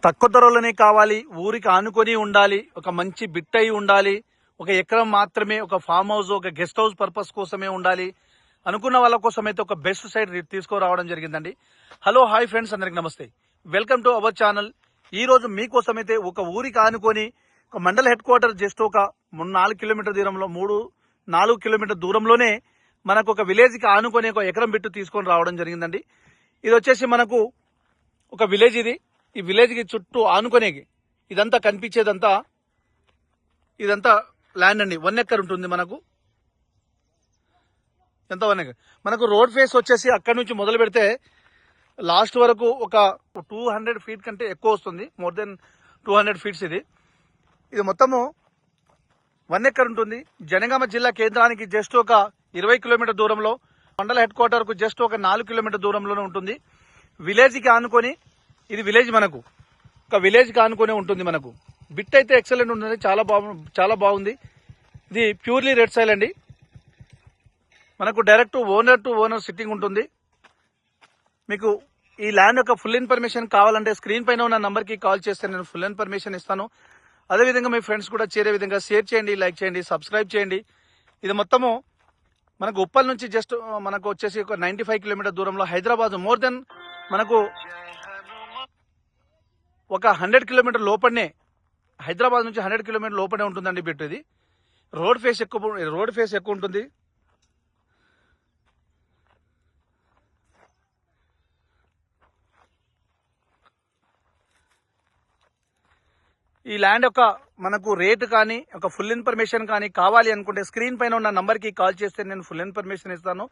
తక్కువ ధరలోనే కావాలి, ఊరికి ఆనుకొని ఉండాలి, ఒక మంచి బిట్ అయి ఉండాలి, ఒక ఎకరం మాత్రమే, ఒక ఫామ్ హౌస్, ఒక గెస్ట్ హౌస్ పర్పస్ కోసమే ఉండాలి అనుకున్న వాళ్ళ కోసం అయితే ఒక బెస్ట్ సైట్ తీసుకురావడం జరిగిందండి. హలో హాయ్ ఫ్రెండ్స్, అందరికి నమస్తే. Welcome to our channel. ఈ రోజు మీకోసం అయితే ఒక ఊరికి ఆనుకొని ఒక మండల హెడ్ క్వార్టర్ జస్ట్ ఒక 4 కిలోమీటర్ దూరంలో 4 కిలోమీటర్ దూరంలోనే మనకు ఒక విలేజ్ కి ఆనుకొని ఒక ఎకరం బిట్టు తీసుకొని రావడం జరిగిందండి. ఇది వచ్చేసి మనకు ఒక విలేజ్. ఈ విలేజ్ కి చుట్టూ ఆనుకునేకి ఇదంతా కనిపించేదంతా ఇదంతా ల్యాండ్ అండి. 1 ఎకర్ ఉంటుంది మనకు. ఎంత 1 ఎకర్ మనకు రోడ్ ఫేస్ వచ్చేసి అక్కడి నుంచి మొదలు పెడితే లాస్ట్ వరకు ఒక 200 ఫీట్ కంటే ఎక్కువ వస్తుంది. More than 200 feets. ఇది మొత్తము 1 ఎకర్ ఉంటుంది. జనగామ జిల్లా కేంద్రానికి జస్ట్ ఒక 20 కిలోమీటర్ దూరంలో, మండల హెడ్ క్వార్టర్ కు జస్ట్ ఒక 4 కిలోమీటర్ దూరంలోనే ఉంటుంది. విలేజ్ కి ఆనుకొని, ఇది విలేజ్ మనకు ఒక విలేజ్ కి ఆనుకొని ఉంటుంది. మనకు బిట్ అయితే ఎక్సలెంట్ ఉంటుంది, చాలా బాగుంది. ఇది ప్యూర్లీ రెడ్ సాయిల్ అండి. మనకు direct owner to owner sitting ఉంటుంది. మీకు ఈ ల్యాండ్ యొక్క ఫుల్ ఇన్ఫర్మేషన్ కావాలంటే స్క్రీన్ పైన ఉన్న నంబర్ కి కాల్ చేస్తే నేను ఫుల్ ఇన్ఫర్మేషన్ ఇస్తాను. అదేవిధంగా మీ ఫ్రెండ్స్ కూడా చేరే విధంగా షేర్ చేయండి, లైక్ చేయండి, సబ్స్క్రైబ్ చేయండి. ఇది మొత్తము మనకు ఉప్పల్ నుంచి జస్ట్ మనకు వచ్చేసి ఒక 95 కిలోమీటర్ దూరంలో, హైదరాబాద్ మోర్ దెన్ మనకు ఒక 100 కిలోమీటర్ లోపలనే, హైదరాబాద్ నుంచి 100 కిలోమీటర్ లోపలనే ఉంటుందండి బిట్. ఇది రోడ్ ఫేస్ ఎక్కువ ఉంటుంది. ఈ ల్యాండ్ యొక్క మనకు రేటు కానీ ఒక ఫుల్ ఇన్ఫర్మేషన్ కానీ కావాలి అనుకుంటే స్క్రీన్ పైన ఉన్న నంబర్ కి కాల్ చేస్తే నేను ఫుల్ ఇన్ఫర్మేషన్ ఇస్తాను.